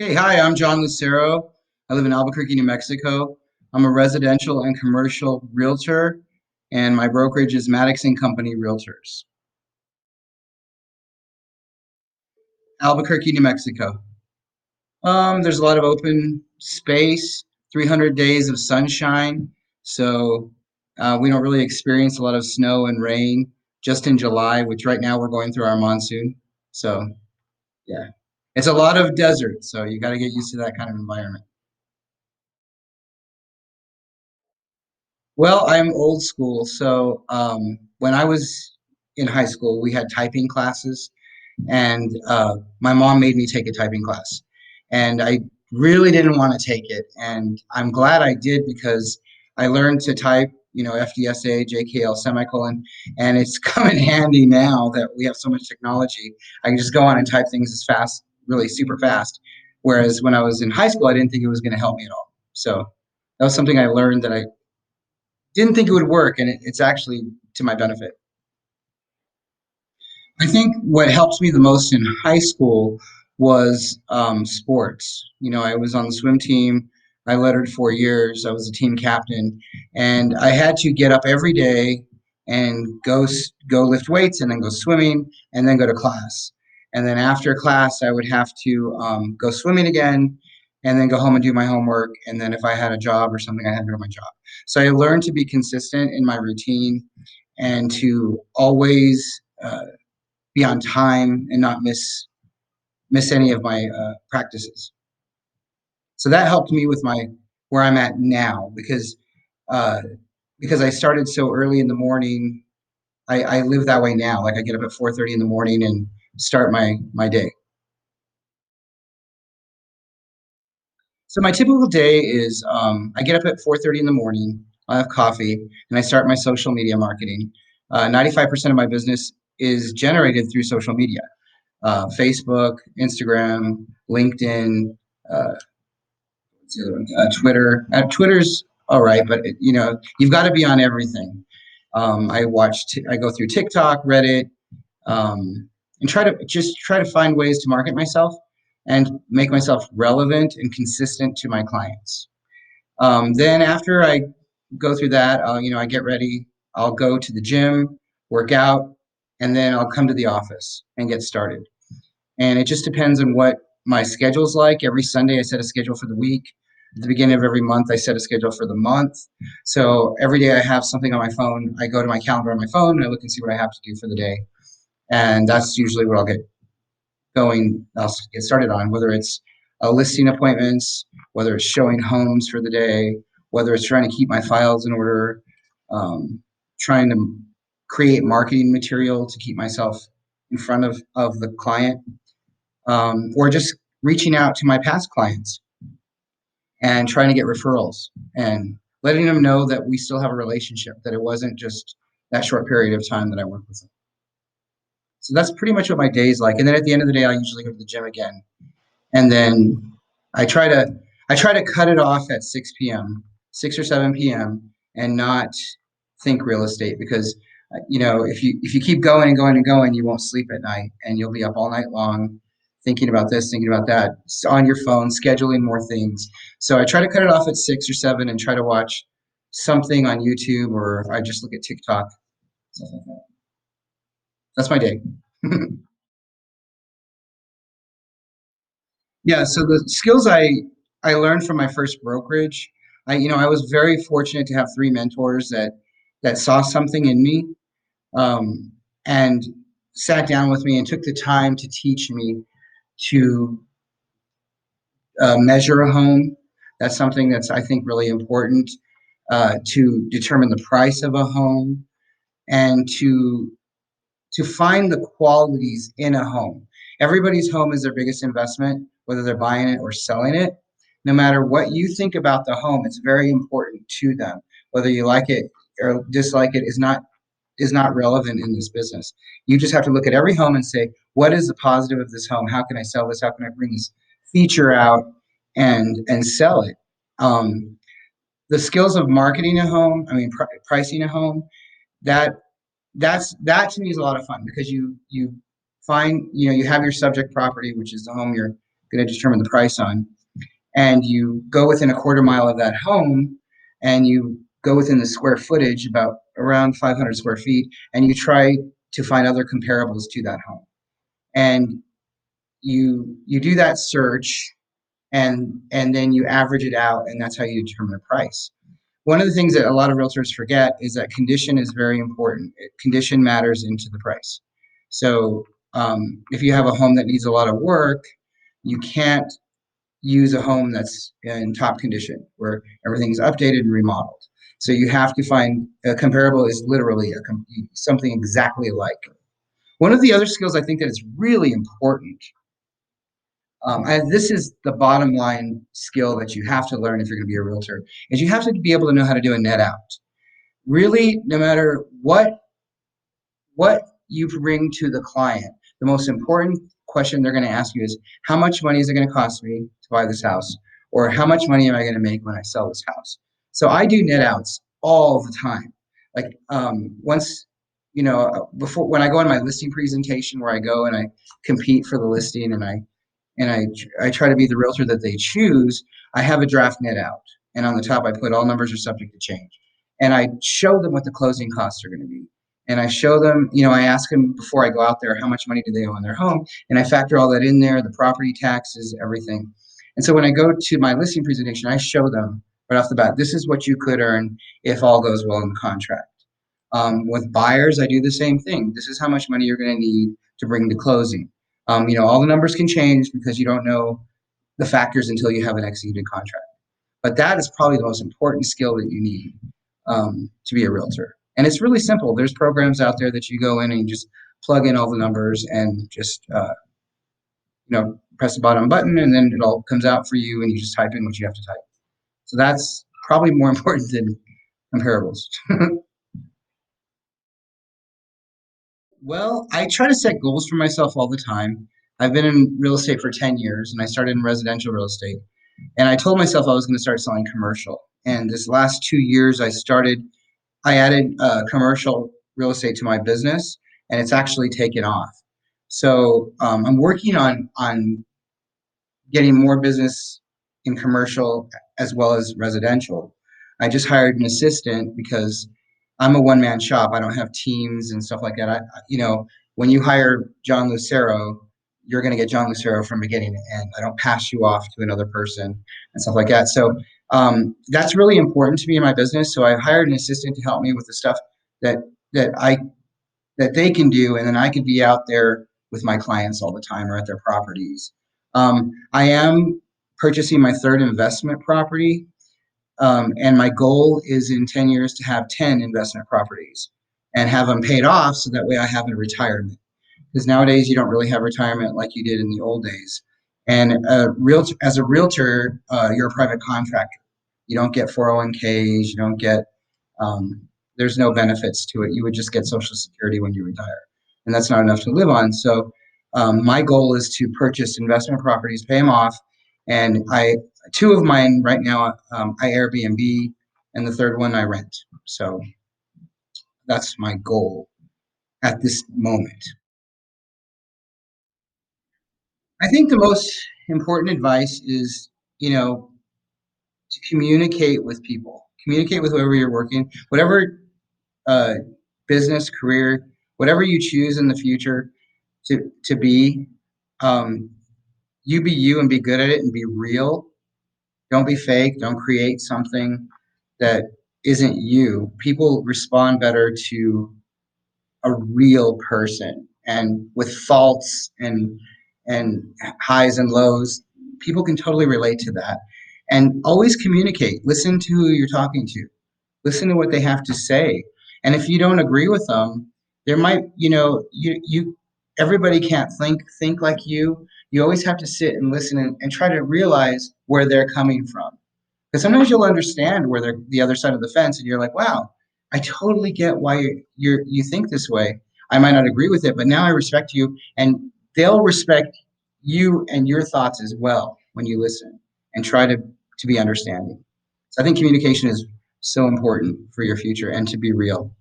Hey, hi, I'm John Lucero. I live in Albuquerque, New Mexico. I'm a residential and commercial realtor, and my brokerage is Maddox and Company Realtors. Albuquerque, New Mexico. There's a lot of open space, 300 days of sunshine, so we don't really experience a lot of snow and rain just in July, which right now we're going through our monsoon. So, yeah, it's a lot of desert, so you got to get used to that kind of environment. Well, I'm old school. So when I was in high school, we had typing classes, and my mom made me take a typing class. And I really didn't want to take it. And I'm glad I did because I learned to type, FDSA, JKL, semicolon, and it's come in handy now that we have so much technology. I can just go on and type things as fast, really super fast. Whereas when I was in high school, I didn't think it was going to help me at all. So that was something I learned that I didn't think it would work, and it's actually to my benefit. I think what helped me the most in high school was sports. I was on the swim team. I lettered 4 years. I was a team captain, and I had to get up every day and go lift weights, and then go swimming, and then go to class. And then after class, I would have to go swimming again, and then go home and do my homework. And then if I had a job or something, I had to go to my job. So I learned to be consistent in my routine and to always be on time and not miss any of my practices. So that helped me with my where I'm at now uh, because I started so early in the morning. I live that way now. Like I get up at 4:30 in the morning and start my day. So my typical day is I get up at 4:30 in the morning. I have coffee and I start my social media marketing. 95% of my business is generated through social media. Facebook, Instagram, LinkedIn, uh, Twitter. Twitter's all right, but you've got to be on everything. I go through TikTok, Reddit, and try to find ways to market myself and make myself relevant and consistent to my clients. Then after I go through that, I get ready. I'll go to the gym, work out, and then I'll come to the office and get started. And it just depends on what my schedule's like. Every Sunday, I set a schedule for the week. At the beginning of every month, I set a schedule for the month. So every day I have something on my phone. I go to my calendar on my phone and I look and see what I have to do for the day. And that's usually what I'll get going. I'll get started on, whether it's listing appointments, whether it's showing homes for the day, whether it's trying to keep my files in order, um, trying to create marketing material to keep myself in front of the client, or just reaching out to my past clients and trying to get referrals and letting them know that we still have a relationship, that it wasn't just that short period of time that I worked with them. So that's pretty much what my day is like. And then at the end of the day, I usually go to the gym again. And then I try to I try to cut it off at 6 p.m., 6 or 7 p.m., and not think real estate because if you keep going and going and going, you won't sleep at night and you'll be up all night long thinking about this, thinking about that, on your phone, scheduling more things. So I try to cut it off at 6 or 7 and try to watch something on YouTube, or I just look at TikTok, stuff like that. That's my day. Yeah, so the skills I learned from my first brokerage, I was very fortunate to have three mentors that saw something in me, um, and sat down with me and took the time to teach me to measure a home. That's something that's I think really important, to determine the price of a home and to find the qualities in a home. Everybody's home is their biggest investment, whether they're buying it or selling it. No matter what you think about the home, it's very important to them. Whether you like it or dislike it is not relevant in this business. You just have to look at every home and say, what is the positive of this home? How can I sell this? How can I bring this feature out and sell it? Um, the skills of marketing a home, I mean, pricing a home, that that to me is a lot of fun because you find you have your subject property, which is the home going to determine the price on, and you go within a quarter mile of that home, and you go within the square footage, about around 500 square feet, and you try to find other comparables to that home. And you do that search, and then you average it out, and that's how you determine a price. One of the things that a lot of realtors forget is that condition is very important. Condition matters into the price. So if you have a home that needs a lot of work, you can't use a home that's in top condition where everything's updated and remodeled. So you have to find a comparable is literally something exactly alike. One of the other skills I think that is really important, and this is the bottom line skill that you have to learn if you're going to be a realtor, is you have to be able to know how to do a net out. Really, no matter what you bring to the client, the most important question they're going to ask you is, how much money is it going to cost me to buy this house? Or how much money am I going to make when I sell this house? So I do net outs all the time. Like once, before, when I go on my listing presentation where I go and I compete for the listing, and I try to be the realtor that they choose, I have a draft net out. And on the top, I put all numbers are subject to change. And I show them what the closing costs are going to be. And I show them, I ask them before I go out there, how much money do they owe on their home? And I factor all that in there, the property taxes, everything. And so when I go to my listing presentation, I show them right off the bat, this is what you could earn if all goes well in the contract. With buyers, I do the same thing. This is how much money you're going to need to bring to closing. All the numbers can change because you don't know the factors until you have an executed contract. But that is probably the most important skill that you need to be a realtor. And it's really simple. There's programs out there that you go in and you just plug in all the numbers and just press the bottom button, and then it all comes out for you, and you just type in what you have to type. So that's probably more important than comparables. Well, I try to set goals for myself all the time. I've been in real estate for 10 years, and I started in residential real estate. And I told myself I was going to start selling commercial. And this last 2 years, I added commercial real estate to my business, and it's actually taken off. So I'm working on getting more business in commercial as well as residential. I just hired an assistant because I'm a one-man shop. I don't have teams and stuff like that. When you hire John Lucero, you're going to get John Lucero from beginning to end. I don't pass you off to another person and stuff like that. So that's really important to me in my business. So I've hired an assistant to help me with the stuff that that I that they can do, and then I could be out there with my clients all the time or at their properties. I am purchasing my third investment property, and my goal is in 10 years to have 10 investment properties and have them paid off so that way I have a retirement. Because nowadays you don't really have retirement like you did in the old days. And as a realtor, you're a private contractor. You don't get 401ks. You don't get there's no benefits to it. You would just get Social Security when you retire, and that's not enough to live on. So my goal is to purchase investment properties, pay them off, and two of mine right now I Airbnb, and the third one I rent. So that's my goal at this moment. I think the most important advice is, to communicate with people, communicate with whoever you're working, whatever uh, business, career, whatever you choose in the future to be. Um, you be you and be good at it and be real. Don't be fake. Don't create something that isn't you. People respond better to a real person, and with faults and highs and lows, people can totally relate to that. And always communicate. Listen to who you're talking to. Listen to what they have to say. And if you don't agree with them, there might, you everybody can't think like you. You always have to sit and listen and try to realize where they're coming from. Because sometimes you'll understand where they're the other side of the fence, and you're like, wow, I totally get why you think this way. I might not agree with it, but now I respect you, and they'll respect you and your thoughts as well when you listen and try to be understanding. So I think communication is so important for your future and to be real.